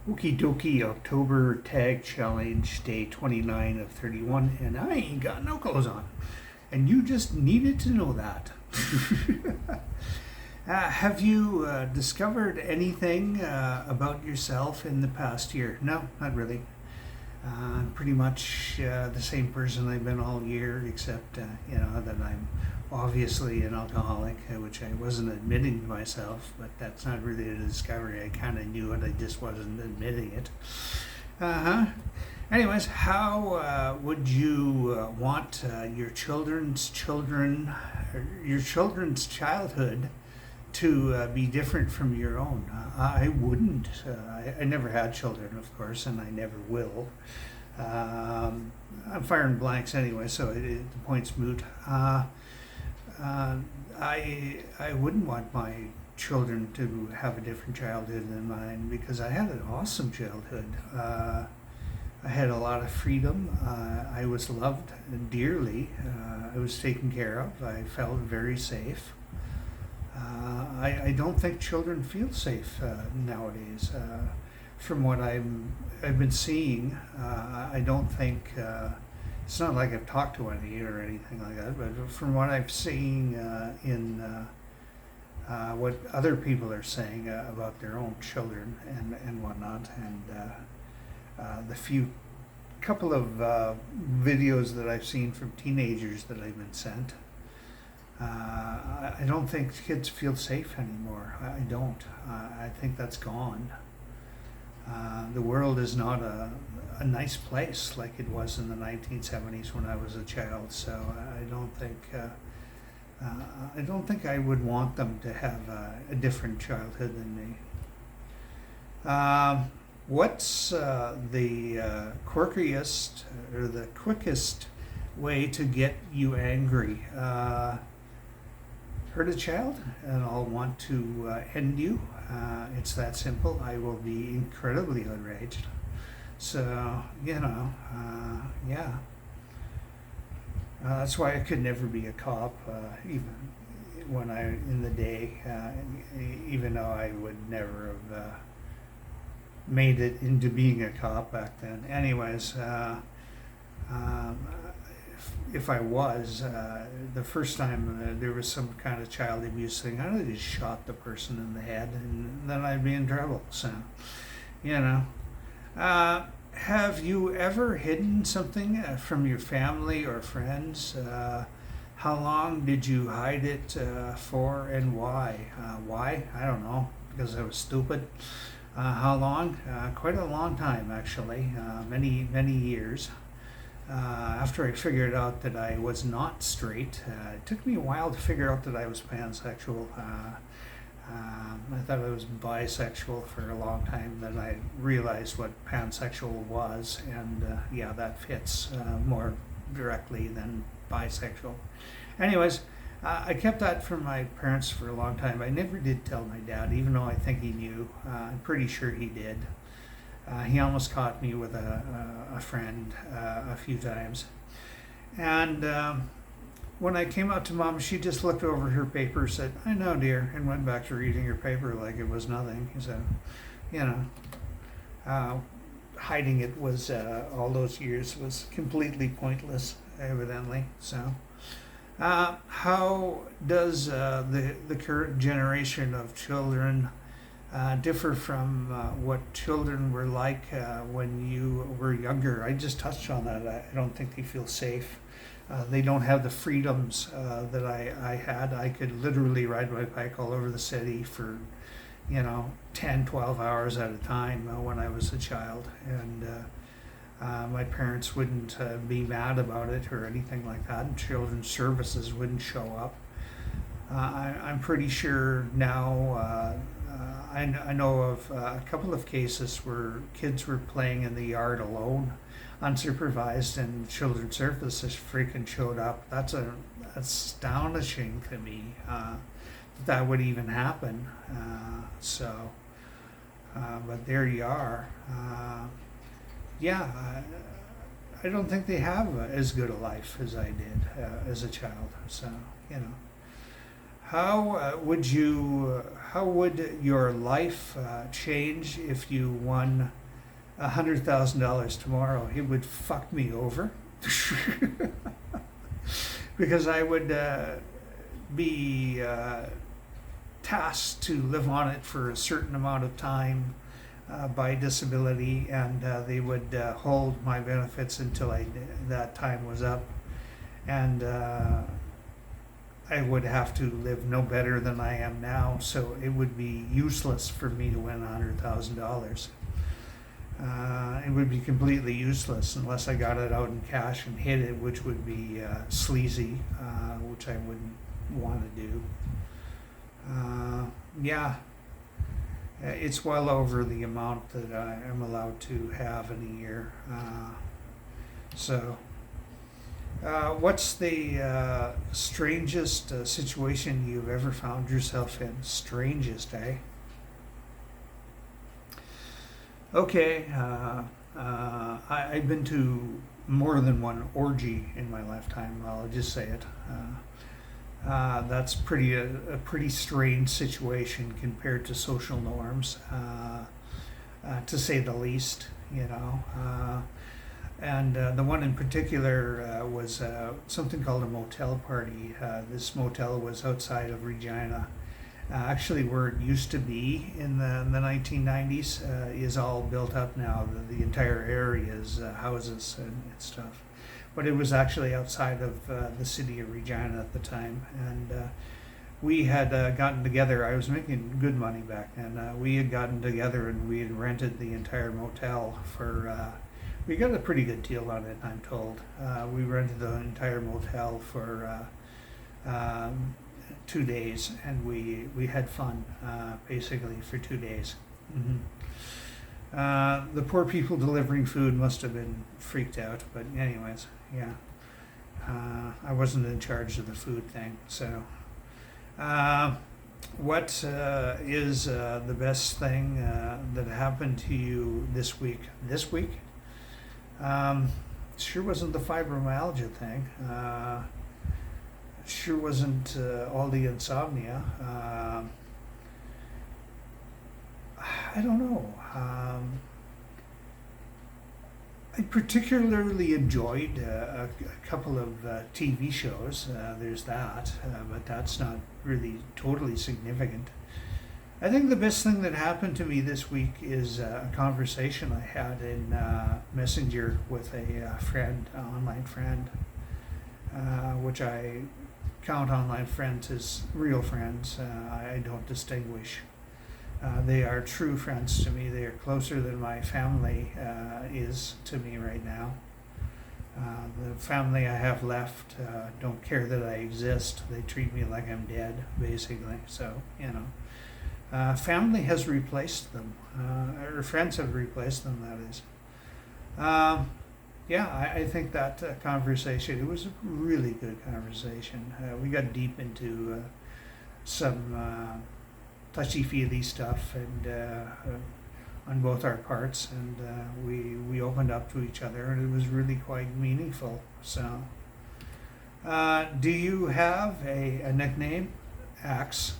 Okie dokie, October tag challenge, day 29 of 31, and I ain't got no clothes on. And you just needed to know that. Have you discovered anything about yourself in the past year? No, not really. Pretty much the same person I've been all year, except that I'm obviously an alcoholic, which I wasn't admitting to myself. But that's not really a discovery. I kind of knew it. I just wasn't admitting it. Uh huh. Anyways, how would you want your children's children, or your children's childhood to be different from your own? I wouldn't. I never had children, of course, and I never will. I'm firing blanks anyway, so the point's moot. I wouldn't want my children to have a different childhood than mine because I had an awesome childhood. I had a lot of freedom. I was loved dearly. I was taken care of. I felt very safe. I don't think children feel safe nowadays. From what I've been seeing, I don't think it's not like I've talked to any or anything like that. But from what I've seen in what other people are saying about their own children and whatnot, and the few couple of videos that I've seen from teenagers that I've been sent. I don't think kids feel safe anymore. I don't. I think that's gone. The world is not a nice place like it was in the 1970s when I was a child. So I don't think I would want them to have a different childhood than me. What's the quirkiest or the quickest way to get you angry? Hurt a child and I'll want to end you. It's that simple. I will be incredibly outraged. So, yeah. That's why I could never be a cop, even when in the day, even though I would never have made it into being a cop back then. Anyways, if I was, the first time there was some kind of child abuse thing, I'd have just shot the person in the head and then I'd be in trouble. So, you know. Have you ever hidden something from your family or friends? How long did you hide it for and why? Why? I don't know, because I was stupid. How long? Quite a long time, actually. Many, many years. After I figured out that I was not straight, it took me a while to figure out that I was pansexual. I thought I was bisexual for a long time. Then I realized what pansexual was, and yeah, that fits more directly than bisexual. Anyways, I kept that from my parents for a long time. I never did tell my dad, even though I think he knew. I'm pretty sure he did. He almost caught me with a friend a few times. And when I came out to Mom, she just looked over her paper, said, "I know, dear," and went back to reading her paper like it was nothing. So, hiding it was all those years was completely pointless, evidently. So, how does the current generation of children differ from what children were like when you were younger? I just touched on that. I don't think they feel safe. They don't have the freedoms that I had. I could literally ride my bike all over the city for, 10, 12 hours at a time when I was a child. And my parents wouldn't be mad about it or anything like that. And children's services wouldn't show up. I'm pretty sure now, I know of a couple of cases where kids were playing in the yard alone, unsupervised, and children's services freaking showed up. That's astonishing to me that would even happen. But there you are. Yeah, I don't think they have as good a life as I did as a child. So, How would your life change if you won $100,000 tomorrow? It would fuck me over because I would be tasked to live on it for a certain amount of time by disability, and they would hold my benefits until that time was up, and I would have to live no better than I am now, so it would be useless for me to win $100,000. It would be completely useless unless I got it out in cash and hid it, which would be sleazy, which I wouldn't want to do. Yeah, it's well over the amount that I am allowed to have in a year. What's the strangest situation you've ever found yourself in? Strangest, eh? Okay, I've been to more than one orgy in my lifetime. I'll just say it. That's a pretty strange situation compared to social norms, to say the least. You know, and the one in particular was something called a motel party. This motel was outside of Regina. Actually, where it used to be in the 1990s is all built up now. The entire area is houses and stuff. But it was actually outside of the city of Regina at the time. And we had gotten together. I was making good money back then. We had gotten together and we had rented the entire motel for... we got a pretty good deal on it, I'm told. We rented the entire motel for 2 days, and we had fun basically for 2 days. The poor people delivering food must have been freaked out, but anyways, yeah. I wasn't in charge of the food thing, so. What is the best thing that happened to you this week? This week? Sure wasn't the fibromyalgia thing. Sure wasn't all the insomnia. I don't know. I particularly enjoyed a couple of TV shows. There's that, but that's not really totally significant. I think the best thing that happened to me this week is a conversation I had in Messenger with a friend, an online friend, which I count online friends as real friends. I don't distinguish. They are true friends to me. They are closer than my family is to me right now. The family I have left don't care that I exist. They treat me like I'm dead, basically. So, you know. Family has replaced them. Or friends have replaced them, that is. Yeah, I think that conversation, it was a really good conversation. We got deep into some touchy-feely stuff and on both our parts, and we opened up to each other, and it was really quite meaningful. So, do you have a nickname? Axe.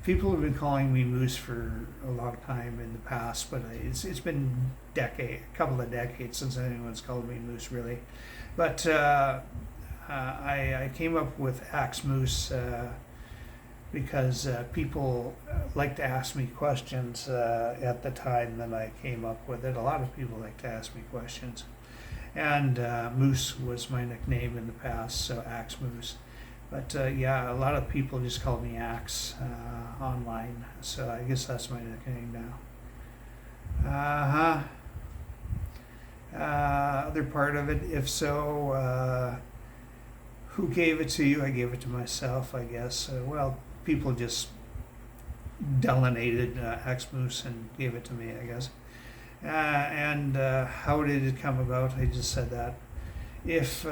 People have been calling me Moose for a long time in the past, but it's been a couple of decades since anyone's called me Moose, really. But I came up with Axe Moose because people like to ask me questions at the time that I came up with it. A lot of people like to ask me questions. And Moose was my nickname in the past, so Axe Moose. But yeah, a lot of people just call me Axe online, so I guess that's my nickname now. Other part of it, if so, who gave it to you? I gave it to myself, I guess. Well, people just delineated Axe Moose and gave it to me, I guess. And how did it come about? I just said that. If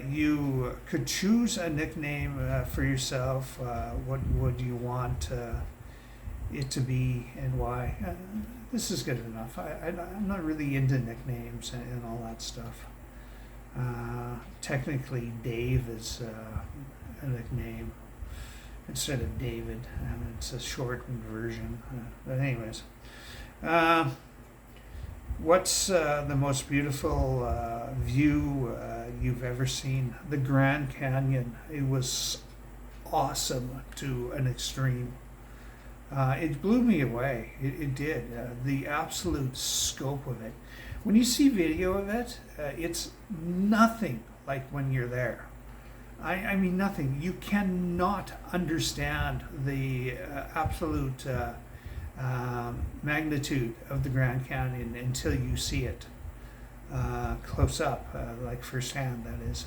you could choose a nickname for yourself, what would you want it to be and why? This is good enough. I'm not really into nicknames and all that stuff. Technically, Dave is a nickname instead of David. It's a shortened version. But anyways, what's the most beautiful view you've ever seen? The Grand Canyon. It was awesome to an extreme. It blew me away. It did. The absolute scope of it. When you see video of it, it's nothing like when you're there. I mean, nothing. You cannot understand the absolute magnitude of the Grand Canyon until you see it close up, like firsthand, that is.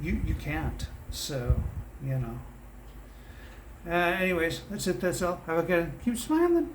You can't. So, you know. Anyways, that's it. That's all. Have a good one. Keep smiling.